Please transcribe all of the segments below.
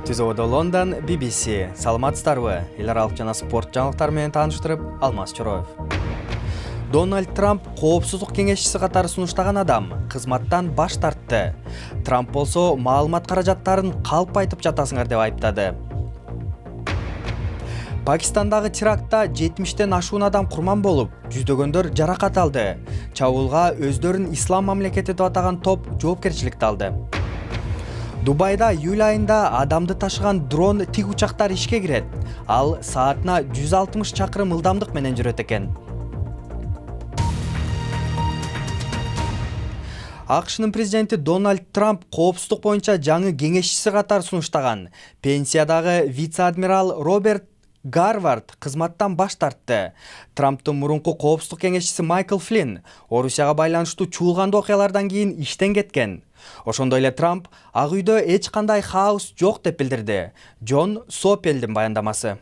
Түзөөдө Лондон BBC. Саламатсыздарбы? Эл аралык жана спорт жаңылыктары менен тааныштырып, Алмаз Чороев. Дональд Трамп коопсуздук кеңешчиси катары сунуштаган адам кызматтан баш тартты. Трамп болсо маалымат каражаттарын калп айтып жатасыңар деп айыптады. Пакистандагы терактта 70-тен ашуун адам курман болуп, жүздөгөндөр жаракат алды. Чабуулга өздөрүн ислам мамлекети деп атаган топ жоопкерчиликти алды. Дубайда июль айында адамды ташыган дрон тик учактар ишке кирет. Ал саатына 160 чакырым ылдамдык менен жүрөт экен. АКШнын президенти Дональд Трамп коопсуздук боюнча жаңы кеңешчиси катары сунуштаган пенсиядагы вице-адмирал Роберт Гарвард кызматтан баш тартты. Трамптын мурунку коопсуздук кеңешчиси Майкл Флинн Орусияга байланыштуу чуулгандуу окуялардан кийин иштен кеткен. Ошондой эле Трамп Ак үйдө эч кандай хаос жок деп билдирди. Джон Сопелдин баяндамасы.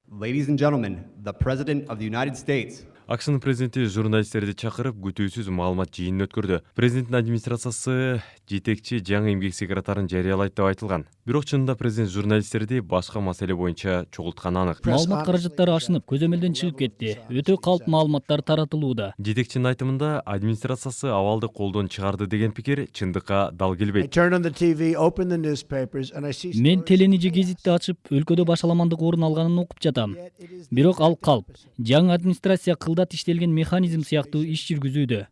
Ladies and gentlemen, the President of the United States. АКШнын президенти журналисттерди чакырып күтүүсүз маалымат жыйынын өткөрдү. Президенттин администрациясы жетекчи жаңы эмгек секретарын жарыялайт деп айтылган. Бирок чынында президент журналисттерди башка маселе боюнча чогултканы анык. Маалымат каражаттары ашынып, көзөмөлдөн чыгып кетти. Өтө калп маалыматтар таратылууда. Жетекчинин айтымында администрациясы абалды колдон чыгарды деген пикир чындыкка дал келбейт. Мен телени же гезитти ачып, өлкөдө башаламандык орун алганын окуп жатам. Бирок ал калп. Жаңы администрация кылдат иштелген механизм сыяктуу иш жүргүзүүдө.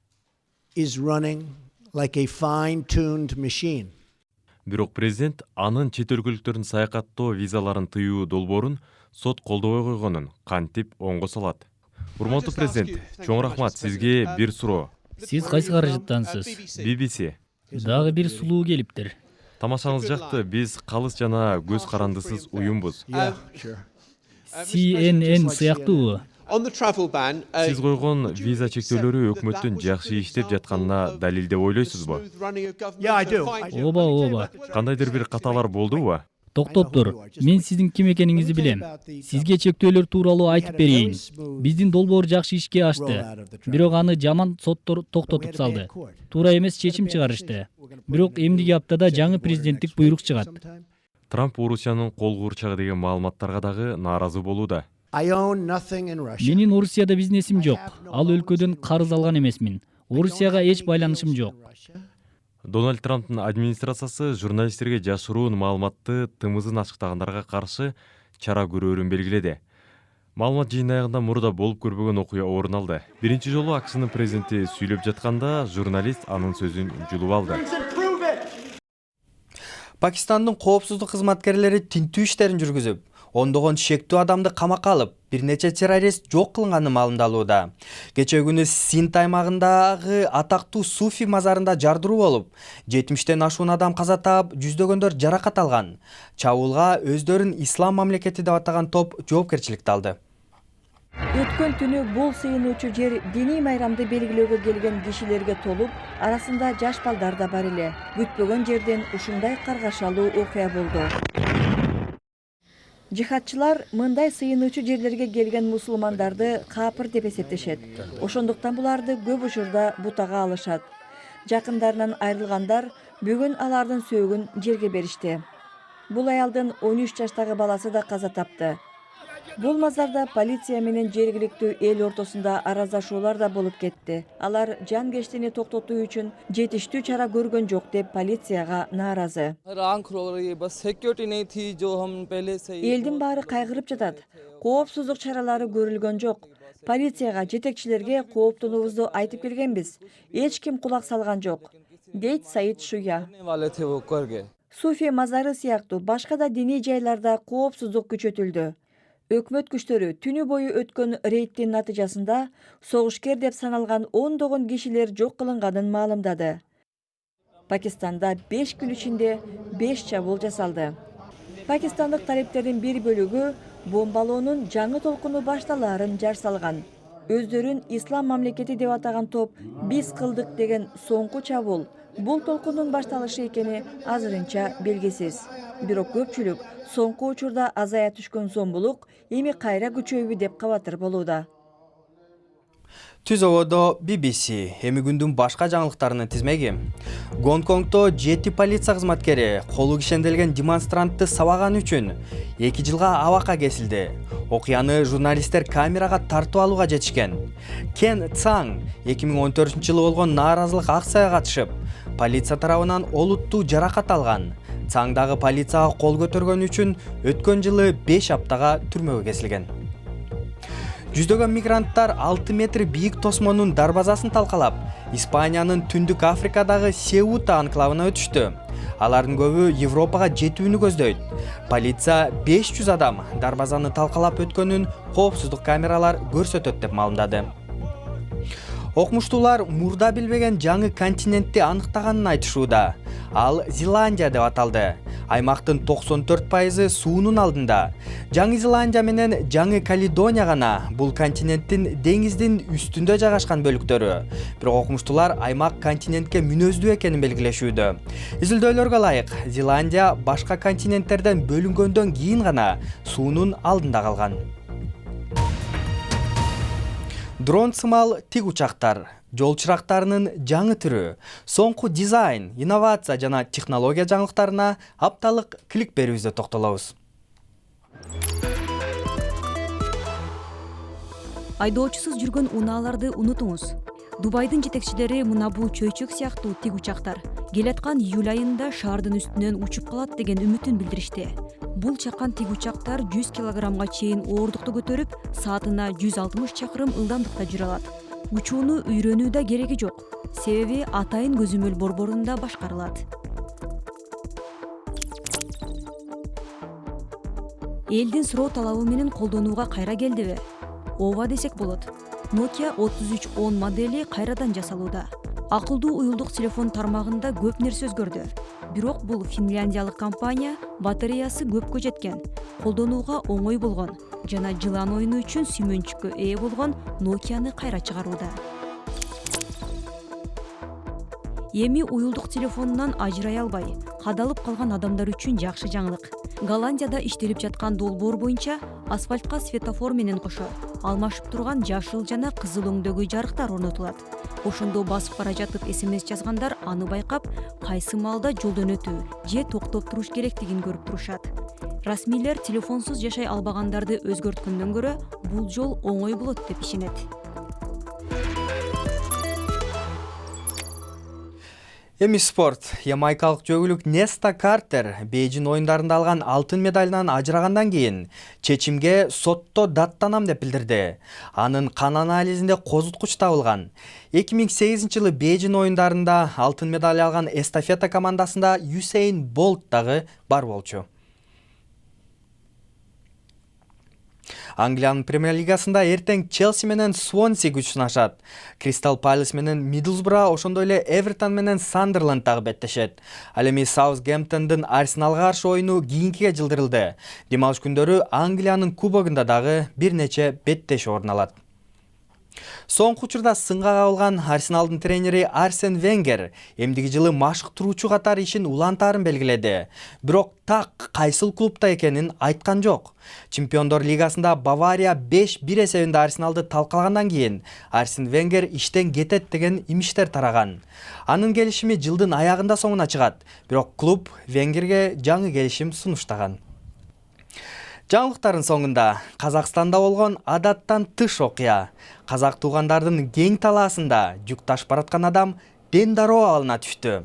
Бирок президент анын чет өлкөлүктөрдүн саякаттоо визаларын тыюу долбоорун сот колдобой койгонун кантип оңго салат. Урматтуу президент, чоң рахмат, сизге бир суроо. Сиз кайсы каражаттансыз? BBC. Дагы бир сулуу келиптир. Тамашаңыз жакты, биз калыс жана көз карандысыз уюмбуз. CNN сыяктуу. Сиз койгон виза чектөөлөрү өкмөттүн жакшы иштеп жатканына далил деп ойлойсузбу? Ооба. Кандайдыр бир каталар болдубу? Токтоп тур. Мен сиздин ким экениңизди билем. Сизге чектөөлөр тууралуу айтып берейин. Биздин долбоор жакшы ишке ашты. Бирок аны жаман соттор токтотуп салды. Туура эмес чечим чыгарышты. Бирок эмдиги аптада жаңы президенттик буйрук чыгат. Трамп Орусиянын кол куурчагы деген маалыматтарга дагы нааразы болууда. Менин Орусияда бизнесим жок. Ал өлкөдөн карыз алган эмесмин. Орусияга эч байланышым жок. Дональд Трамптын администрациясы журналисттерге жашыруун маалыматты тымызын ачыктагандарга каршы чара көрөөрүн белгиледи. Маалымат жыйын аягында мурда болуп көрбөгөн окуя орун алды. Биринчи жолу АКШнын президенти сүйлөп жатканда журналист анын сөзүн жулуп алды. Пакистандын коопсуздук кызматкерлери тинтүү иштерин жүргүзүп, ондогон шектүү адамды камакка алып, бир нече террорист жок кылынганы маалымдалууда. Кечээ күнү Синд аймагындагы атактуу Суфи мазарында жардыруу болуп, 70-тен ашуун адам каза таап, жүздөгөндөр жаракат алган. Чабуулга өздөрүн ислам мамлекети деп атаган топ жоопкерчиликти алды. Өткөн түнү бул сыйынуучу жер диний майрамды белгилөөгө келген кишилерге толуп, арасында жаш балдар да бар эле. Күтпөгөн жерден ушундай каргашалуу окуя болду. Жихадчылар мындай сыйынуучу жерлерге келген мусулмандарды капыр деп эсептешет. Ошондуктан буларды көп учурда бутага алышат. Жакындарынан айрылгандар бүгүн алардын сөөгүн жерге беришти. Бул аялдын 13 жаштагы баласы да каза тапты. Бул мазарда полиция менен жергиликтүү эл ортосунда араздашуулар да болуп кетти. Алар жан кештини токтотуу үчүн жетиштүү чара көргөн жок деп полицияга нааразы. Элдин баары кайгырып жатат. Коопсуздук чаралары көрүлгөн жок. Полицияга, жетекчилерге кооптонуубузду айтып келгенбиз. Эч ким кулак салган жок, дейт Саид Шуя. Суфи мазары сыяктуу башка да диний жайларда коопсуздук күчөтүлдү. Өкмөт күчтөрү түнү бою өткөн рейдтин натыйжасында согушкер деп саналган ондогон кишилер жок кылынганын маалымдады. Пакистанда 5 күн ичинде 5 чабуул жасалды. Пакистандык талептердин бир бөлүгү бомбалоонун жаңы толкуну башталаарын жар салган. Өздөрүн ислам мамлекети деп атаган топ биз кылдык деген соңку чабуул бул толкундун башталышы экени азырынча белгисиз. Бирок көпчүлүк соңку учурда азая түшкөн зомбулук эми кайра күчөйбү деп кабатыр болууда. Түзөгөдө BBC, эми күндүн башка жаңылыктарынын тизмеги. Гонконгдо 7 полиция кызматкери колу кишенделген демонстрантты сабаганы үчүн 2 жылга абакка кесилди. Окуяны журналисттер камерага тартып алууга жетишкен. Кен Цанг 2014-жылы болгон нааразылык акцияга катышып, полиция тарабынан олуттуу жаракат алган. Цанг дагы полицияга кол көтөргөн үчүн өткөн жылы 5 аптага түрмөгө кесилген. Жүздөгөн мигранттар 6 метр бийик тосмонун дарбазасын талкалап, Испаниянын Түндүк Африкадагы Сеута анклавына өтүштү. Алардын көбү Европага жетүүнү көздөйт. Полиция 500 адам дарбазаны талкалап өткөнүн коопсуздук камералар көрсөтөт деп маалымдады. Окумуштуулар мурда билбеген жаңы континентти аныктаганын айтышууда. Ал Зеландия деп аталды. Аймактын 94% суунун алдында. Жаңы Зеландия менен Жаңы Каледония гана бул континенттин деңиздин үстүндө жайгашкан бөлүктөрү. Бирок окумуштуулар аймак континентке мүнөздүү экенин белгилешүүдө. Изилдөөлөргө ылайык, Зеландия башка континенттерден бөлүнгөндөн кийин гана суунун алдында калган. Дрон сымал тик учактар, жол чырактарынын жаңы түрү, соңку дизайн, инновация жана технология жаңылыктарына апталык клик берүүбүздө токтолобуз. Айдоочусуз жүргөн унааларды унутуңуз. Дубайдын жетекчилери мына бул чөйчөк сыяктуу тик учактар келаткан июль айында шаардын үстүнөн учуп калат деген үмүтүн билдиришти. Бул чакан тик учактар 100 килограммга чейин оорукту көтөрүп, саатына 160 чакырым ылдамдыкта жүрө алат. Учууну үйрөнүү да кереги жок, себеби атайын көзөмөл борборунда башкарылат. Элдин суроо талабы менен колдонууга кайра келдиби? Ооба десек болот. Nokia 3310 модели кайрадан жасалууда. Акылдуу уюлдук телефон тармагында көп нерсе өзгөрдү. Бирок бул финляндиялык компания батареясы көпкө жеткен, колдонууга оңой болгон жана жылан оюну үчүн сүймөнчүккө ээ болгон Nokia'ны кайра чыгарууда. Эми уюлдук телефонунан ажырай албай, кадалып калган адамдар үчүн жакшы жаңылык. Голландияда иштелип жаткан долбоор боюнча асфальтка светофор менен кошо алмашып турган жашыл жана кызыл өңдөгү жарыктар орнотулат. Ошондо басып бара жатып SMS жазгандар аны байкап, кайсы маалда жолдон өтүү же токтоп туруш керектигин көрүп турушат. Расмийлер телефонсуз жашай албагандарды өзгөрткөндөн көрө бул жол оңой болот деп ишенет. Эми спорт. Ямайкалык жөгүлүк Неста Картер Бейжин оюндарында алган алтын медалынан ажырагандан кийин чечимге сотто даттанам деп билдирди. Анын кан анализинде козуткуч табылган. 2008-жылы Бейжин оюндарында алтын медаль алган эстафета командасында Юсейн Болт дагы бар болчу. Англиянын премьер лигасында эртең Челси менен Свонси күч сынашат. Кристал Палас менен Мидлсбро, ошондой эле Эвертон менен Сандерленд дагы беттешет. Ал эми Саутгемптондун Арсеналга каршы оюну кийинкиге жылдырылды. Демалыш күндөрү Англиянын кубогунда дагы бир нече беттеш орун алат. Соңку учурда сынга кабылган Арсеналдын тренери Арсен Венгер эмдиги жылы машыктыруучу катары ишин улантаарын белгиледи. Бирок так кайсыл клубда экенин айткан жок. Чемпиондор лигасында Бавария 5-1 эсебинде Арсеналды талкалагандан кийин Арсен Венгер иштен кетет деген имиштер тараган. Анын келишими жылдын аягында соңуна чыгат. Бирок клуб Венгерге жаңы келишим сунуштаган. Жаңылыктардын соңунда Казакстанда болгон адаттан тыш окуя. Казак туугандардын кең талаасында жүк ташып бараткан адам ден дароо абалына түштү.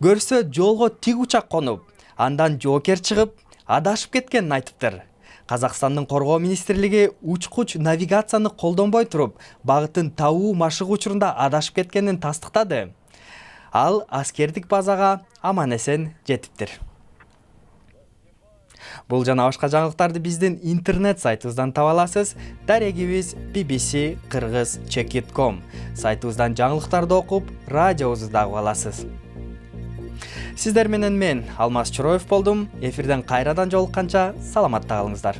Көрсө жолго тик учак конуп, андан жоокер чыгып, адашып кеткенин айтыптыр. Казакстандын коргоо министрлиги учкуч навигацияны колдонбой туруп, багытын табуу машыгуу учурунда адашып кеткенин тастыктады. Ал аскердик базага аман-эсен жетиптир. Бул жана башка жаңылыктарды биздин интернет сайтыбыздан таба аласыз. Дарегибиз bbc-kyrgyz.com сайтыбыздан жаңылыктарды окуп, радиобузду дагы аласыз. Сиздер менен мен Алмаз Чороев болдум. Эфирден кайрадан жолукканча саламатта калыңыздар.